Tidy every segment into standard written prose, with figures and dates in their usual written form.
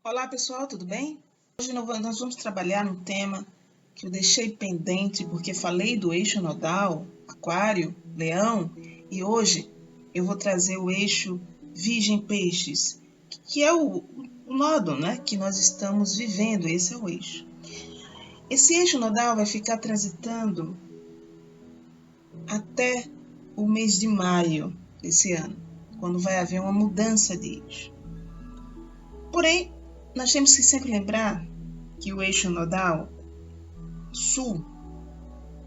Olá pessoal, tudo bem? Hoje nós vamos trabalhar um tema que eu deixei pendente porque falei do eixo nodal, Aquário, Leão, e hoje eu vou trazer o eixo Virgem-Peixes, que é o nodo, né, que nós estamos vivendo, esse é o eixo. Esse eixo nodal vai ficar transitando até o mês de maio desse ano, quando vai haver uma mudança de eixo. Porém, nós temos que sempre lembrar que o eixo nodal sul,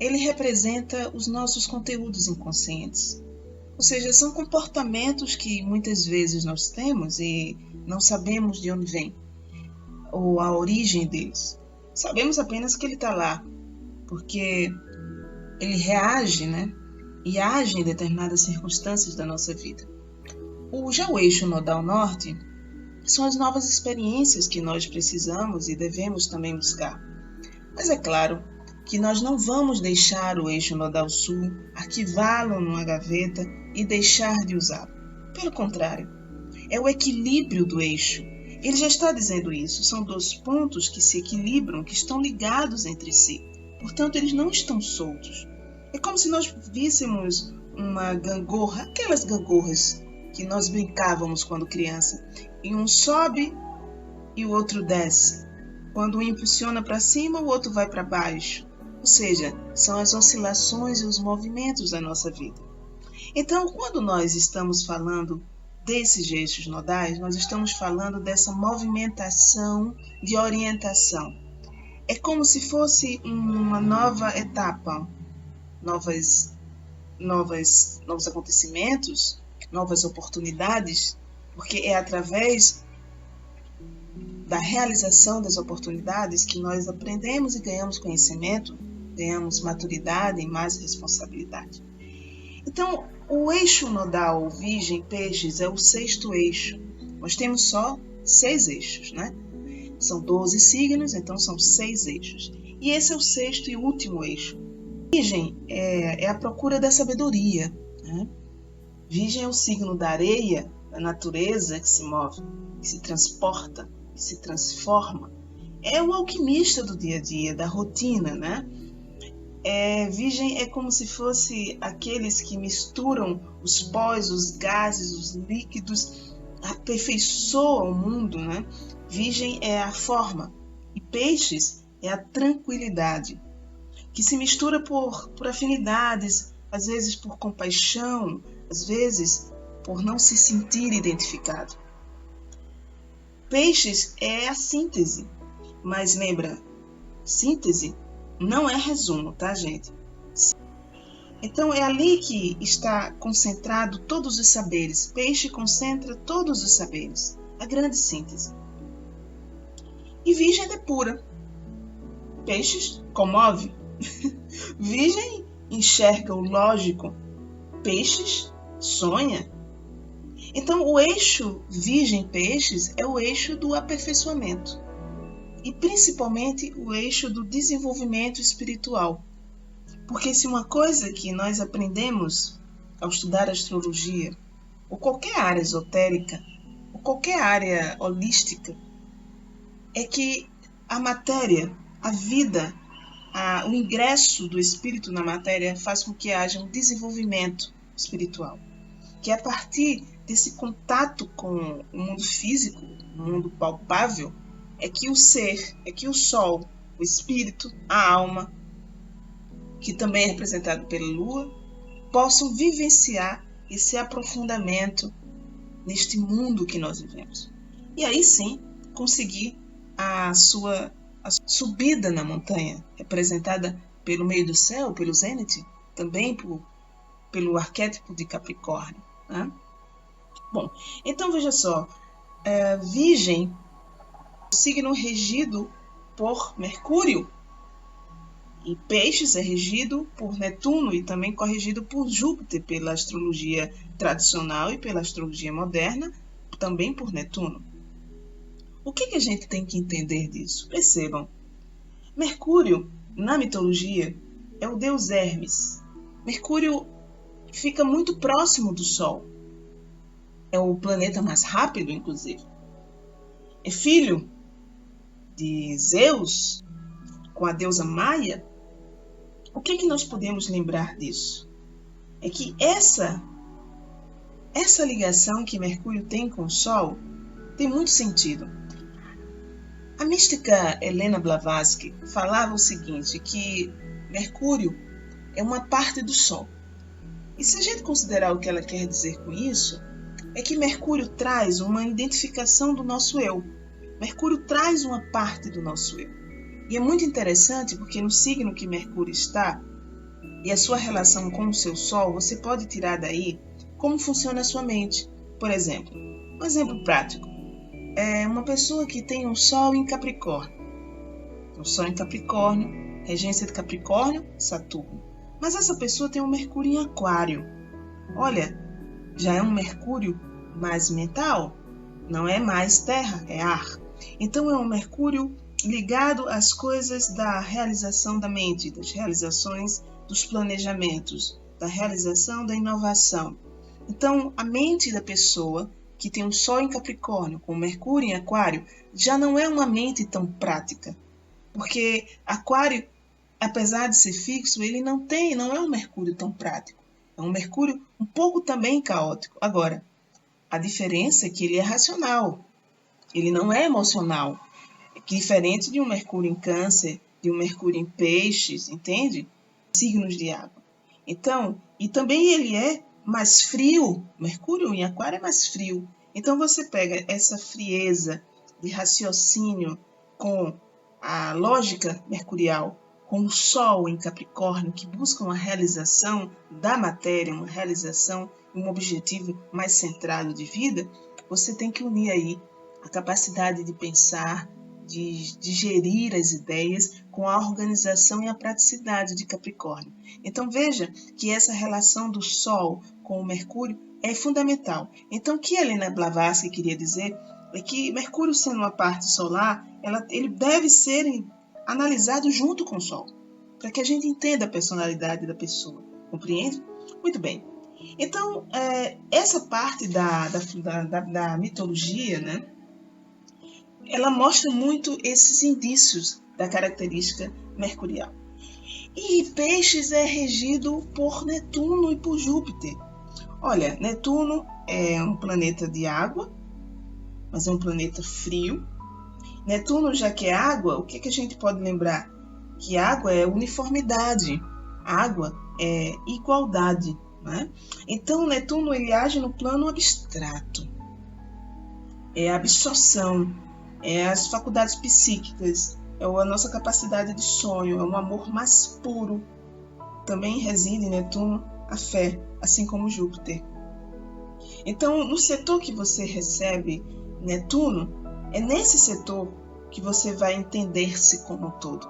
ele representa os nossos conteúdos inconscientes. Ou seja, são comportamentos que muitas vezes nós temos e não sabemos de onde vem, ou a origem deles. Sabemos apenas que ele está lá, porque ele reage, né? E age em determinadas circunstâncias da nossa vida. Já o eixo nodal norte são as novas experiências que nós precisamos e devemos também buscar. Mas é claro que nós não vamos deixar o eixo nodal sul, arquivá-lo numa gaveta e deixar de usá-lo. Pelo contrário, é o equilíbrio do eixo. Ele já está dizendo isso, são dois pontos que se equilibram, que estão ligados entre si. Portanto, eles não estão soltos. É como se nós víssemos uma gangorra, aquelas gangorras que nós brincávamos quando criança, e um sobe e o outro desce. Quando um impulsiona para cima, o outro vai para baixo. Ou seja, são as oscilações e os movimentos da nossa vida. Então, quando nós estamos falando desses eixos nodais, nós estamos falando dessa movimentação de orientação. É como se fosse uma nova etapa, novos acontecimentos, novas oportunidades, porque é através da realização das oportunidades que nós aprendemos e ganhamos conhecimento, ganhamos maturidade e mais responsabilidade. Então, o eixo nodal Virgem-Peixes é o sexto eixo. Nós temos só 6 eixos, né? São 12 signos, então são 6 eixos. E esse é o sexto e último eixo. Virgem é a procura da sabedoria, né? Virgem é o signo da areia, da natureza que se move, que se transporta, que se transforma. É o alquimista do dia a dia, da rotina, né? Virgem é como se fosse aqueles que misturam os pós, os gases, os líquidos, aperfeiçoam o mundo, né? Virgem é a forma e Peixes é a tranquilidade, que se mistura por afinidades, às vezes por compaixão, às vezes por não se sentir identificado. Peixes é a síntese, mas lembra, síntese não é resumo, tá, gente? Então é ali que está concentrado todos os saberes. Peixe concentra todos os saberes, a grande síntese. E Virgem depura. Peixes comove. Virgem enxerga o lógico. Peixes sonha. Então, o eixo Virgem-Peixes é o eixo do aperfeiçoamento e principalmente o eixo do desenvolvimento espiritual. Porque se uma coisa que nós aprendemos ao estudar astrologia, ou qualquer área esotérica, ou qualquer área holística, é que a matéria, a vida, o ingresso do espírito na matéria faz com que haja um desenvolvimento espiritual. Que é a partir desse contato com o mundo físico, o mundo palpável, é que o ser, é que o sol, o espírito, a alma, que também é representado pela lua, possam vivenciar esse aprofundamento neste mundo que nós vivemos. E aí sim, conseguir a sua subida na montanha, representada pelo meio do céu, pelo zênite, também pelo arquétipo de Capricórnio, né? Bom, então veja só, Virgem, signo regido por Mercúrio, e Peixes é regido por Netuno e também corrigido por Júpiter, pela astrologia tradicional e pela astrologia moderna, também por Netuno. O que a gente tem que entender disso? Percebam, Mercúrio, na mitologia, é o deus Hermes. Mercúrio fica muito próximo do Sol. É o planeta mais rápido, inclusive. é filho de Zeus com a deusa Maia, o que nós podemos lembrar disso? É que essa ligação que Mercúrio tem com o Sol tem muito sentido. A mística Helena Blavatsky falava o seguinte, que Mercúrio é uma parte do Sol. E se a gente considerar o que ela quer dizer com isso, é que Mercúrio traz uma identificação do nosso eu. Mercúrio traz uma parte do nosso eu. E é muito interessante porque no signo que Mercúrio está e a sua relação com o seu Sol, você pode tirar daí como funciona a sua mente. Por exemplo, um exemplo prático. É uma pessoa que tem um Sol em Capricórnio. O Sol em Capricórnio, regência de Capricórnio, Saturno. Mas essa pessoa tem um Mercúrio em Aquário. Olha, já é um Mercúrio mais mental, não é mais terra, é ar. Então é um Mercúrio ligado às coisas da realização da mente, das realizações dos planejamentos, da realização da inovação. Então a mente da pessoa que tem um Sol em Capricórnio com Mercúrio em Aquário já não é uma mente tão prática, porque Aquário, apesar de ser fixo, ele não é um Mercúrio tão prático, é um Mercúrio um pouco também caótico. Agora, a diferença é que ele é racional, ele não é emocional, diferente de um Mercúrio em Câncer, de um Mercúrio em Peixes, entende? Signos de água. Então, e também ele é mais frio, Mercúrio em Aquário é mais frio. Então você pega essa frieza de raciocínio com a lógica mercurial, com o Sol em Capricórnio, que busca uma realização da matéria, uma realização, um objetivo mais centrado de vida, você tem que unir aí a capacidade de pensar, de gerir as ideias com a organização e a praticidade de Capricórnio. Então veja que essa relação do Sol com o Mercúrio é fundamental. Então o que Helena Blavatsky queria dizer é que Mercúrio, sendo uma parte solar, ele deve ser analisado junto com o Sol, para que a gente entenda a personalidade da pessoa. Compreende? Muito bem. Então, essa parte da mitologia, né, ela mostra muito esses indícios da característica mercurial. E Peixes é regido por Netuno e por Júpiter. Olha, Netuno é um planeta de água, mas é um planeta frio. Netuno, já que é água, o que a gente pode lembrar? Que água é uniformidade, água é igualdade, né? Então, Netuno ele age no plano abstrato, é a absorção, é as faculdades psíquicas, é a nossa capacidade de sonho, é um amor mais puro. Também reside em Netuno a fé, assim como Júpiter. Então, no setor que você recebe Netuno, é nesse setor que você vai entender-se como um todo.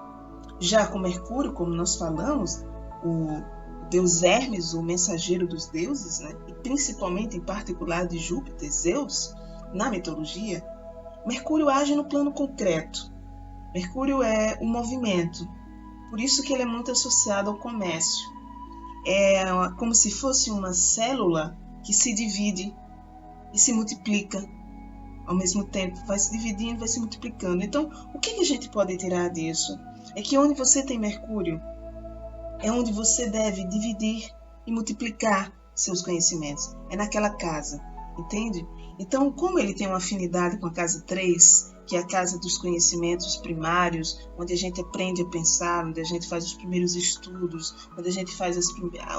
Já com Mercúrio, como nós falamos, o deus Hermes, o mensageiro dos deuses, né? E principalmente em particular de Júpiter, Zeus, na mitologia, Mercúrio age no plano concreto. Mercúrio é o movimento, por isso que ele é muito associado ao comércio. É como se fosse uma célula que se divide e se multiplica ao mesmo tempo, vai se dividindo, vai se multiplicando. Então, o que a gente pode tirar disso? É que onde você tem Mercúrio, é onde você deve dividir e multiplicar seus conhecimentos. É naquela casa, entende? Então, como ele tem uma afinidade com a casa 3, que é a casa dos conhecimentos primários, onde a gente aprende a pensar, onde a gente faz os primeiros estudos, onde a gente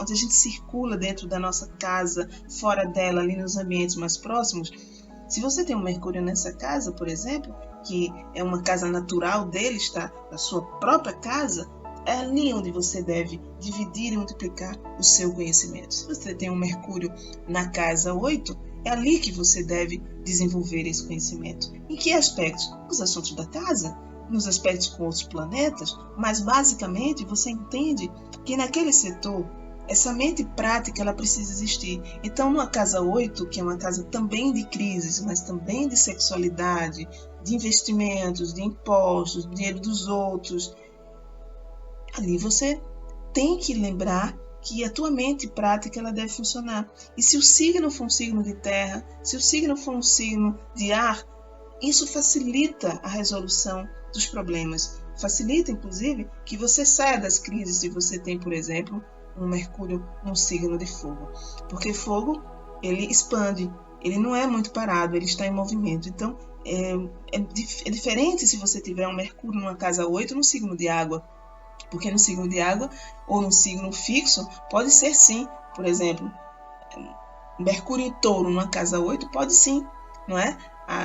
onde a gente circula dentro da nossa casa, fora dela, ali nos ambientes mais próximos. Se você tem um Mercúrio nessa casa, por exemplo, que é uma casa natural dele, está na sua própria casa, é ali onde você deve dividir e multiplicar o seu conhecimento. Se você tem um Mercúrio na casa 8, é ali que você deve desenvolver esse conhecimento. Em que aspectos? Nos assuntos da casa, nos aspectos com outros planetas, mas basicamente você entende que naquele setor, essa mente prática ela precisa existir. Então, numa casa 8, que é uma casa também de crises, mas também de sexualidade, de investimentos, de impostos, do dinheiro dos outros, ali você tem que lembrar que a tua mente prática ela deve funcionar. E se o signo for um signo de terra, se o signo for um signo de ar, Isso facilita a resolução dos problemas. Facilita, inclusive, que você saia das crises se você tem, por exemplo, um Mercúrio num signo de fogo. Porque fogo, ele expande, ele não é muito parado, ele está em movimento. Então, é diferente se você tiver um Mercúrio numa casa 8 no signo de água. Porque no signo de água, ou no signo fixo, pode ser sim, por exemplo, Mercúrio em touro numa casa 8 pode sim, não é?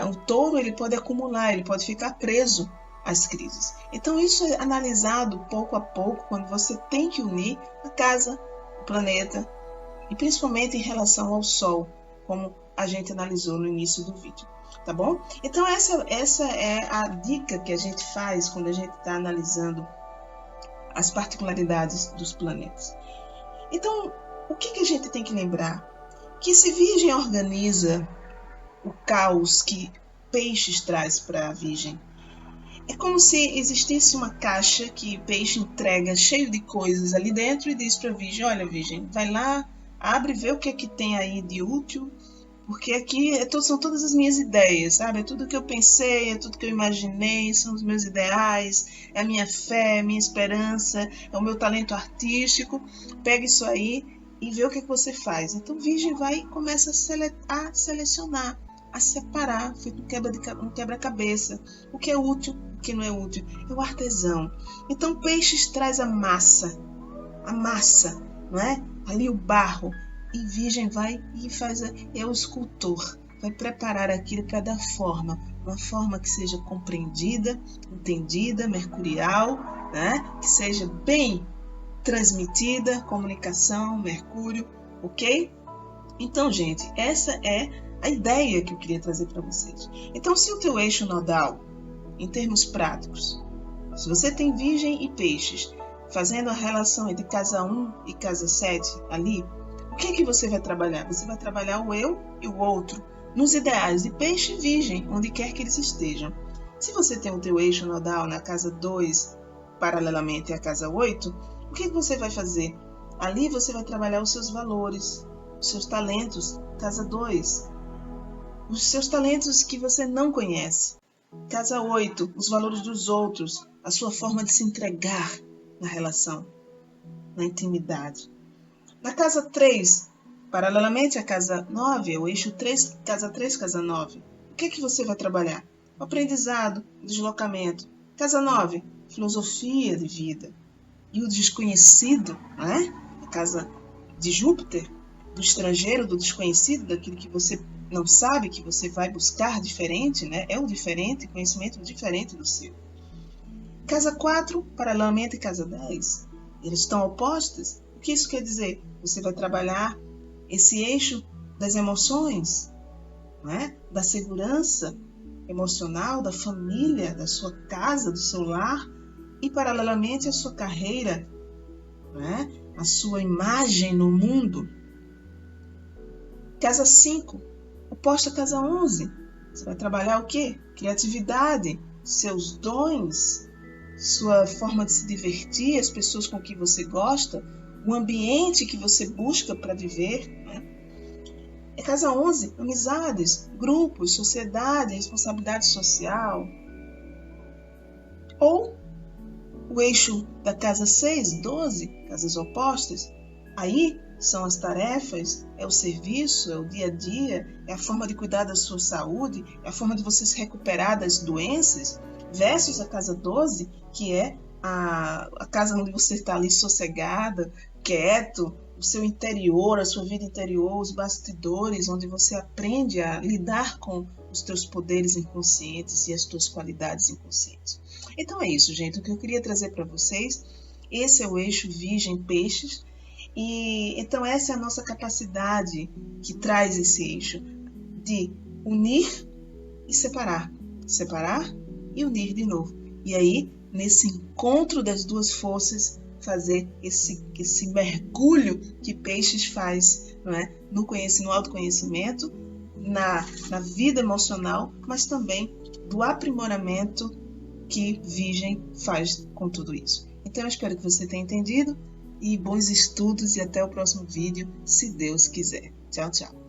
O touro ele pode acumular, ele pode ficar preso às crises. Então isso é analisado pouco a pouco quando você tem que unir a casa, o planeta, e principalmente em relação ao Sol, como a gente analisou no início do vídeo, tá bom? Então essa é a dica que a gente faz quando a gente está analisando as particularidades dos planetas. Então, o que a gente tem que lembrar? Que se Virgem organiza o caos que Peixes traz para a Virgem, é como se existisse uma caixa que Peixe entrega cheio de coisas ali dentro e diz para a Virgem, olha Virgem, vai lá, abre e vê o que é que tem aí de útil, porque aqui são todas as minhas ideias, sabe? É tudo que eu pensei, é tudo que eu imaginei, são os meus ideais, é a minha fé, a minha esperança, é o meu talento artístico. Pega isso aí e vê o que você faz. Então, Virgem vai e começa a selecionar, a separar, feito um quebra-cabeça. O que é útil, o que não é útil. É o artesão. Então, Peixes traz a massa, não é? Ali o barro. E Virgem vai e é o escultor, vai preparar aquilo para dar forma, uma forma que seja compreendida, entendida, mercurial, né? Que seja bem transmitida, comunicação, Mercúrio, ok? Então, gente, essa é a ideia que eu queria trazer para vocês. Então, se o teu eixo nodal, em termos práticos, se você tem Virgem e Peixes, fazendo a relação entre casa 1 e casa 7 ali, o que você vai trabalhar? Você vai trabalhar o eu e o outro, nos ideais de Peixe e Virgem, onde quer que eles estejam. Se você tem o teu eixo nodal na casa 2, paralelamente à casa 8, o que você vai fazer? Ali você vai trabalhar os seus valores, os seus talentos, casa 2. Os seus talentos que você não conhece. Casa 8, os valores dos outros, a sua forma de se entregar na relação, na intimidade. Na casa 3, paralelamente à casa 9, o eixo 3, casa 9, o que você vai trabalhar? O aprendizado, o deslocamento. Casa 9, filosofia de vida. E o desconhecido, né? A casa de Júpiter, do estrangeiro, do desconhecido, daquilo que você não sabe, que você vai buscar diferente, né? É o diferente, conhecimento diferente do seu. Casa 4, paralelamente à casa 10, eles estão opostos. O que isso quer dizer? Você vai trabalhar esse eixo das emoções, né? Da segurança emocional, da família, da sua casa, do seu lar, e paralelamente a sua carreira, né? A sua imagem no mundo. Casa 5, oposta à casa 11. Você vai trabalhar o quê? Criatividade, seus dons, sua forma de se divertir, as pessoas com quem você gosta, o ambiente que você busca para viver. Né? É casa 11, amizades, grupos, sociedade, responsabilidade social. Ou o eixo da casa 6, 12, casas opostas, aí são as tarefas, é o serviço, é o dia a dia, é a forma de cuidar da sua saúde, é a forma de você se recuperar das doenças, versus a casa 12, que é a casa onde você está ali sossegada, quieto, o seu interior, a sua vida interior, os bastidores, onde você aprende a lidar com os teus poderes inconscientes e as tuas qualidades inconscientes. Então é isso, gente, o que eu queria trazer para vocês, esse é o eixo Virgem-Peixes, e então essa é a nossa capacidade que traz esse eixo, de unir e separar, separar e unir de novo. E aí, nesse encontro das duas forças, fazer esse mergulho que Peixes faz, não é? No autoconhecimento, na vida emocional, mas também do aprimoramento que Virgem faz com tudo isso. Então eu espero que você tenha entendido e bons estudos e até o próximo vídeo, se Deus quiser. Tchau, tchau.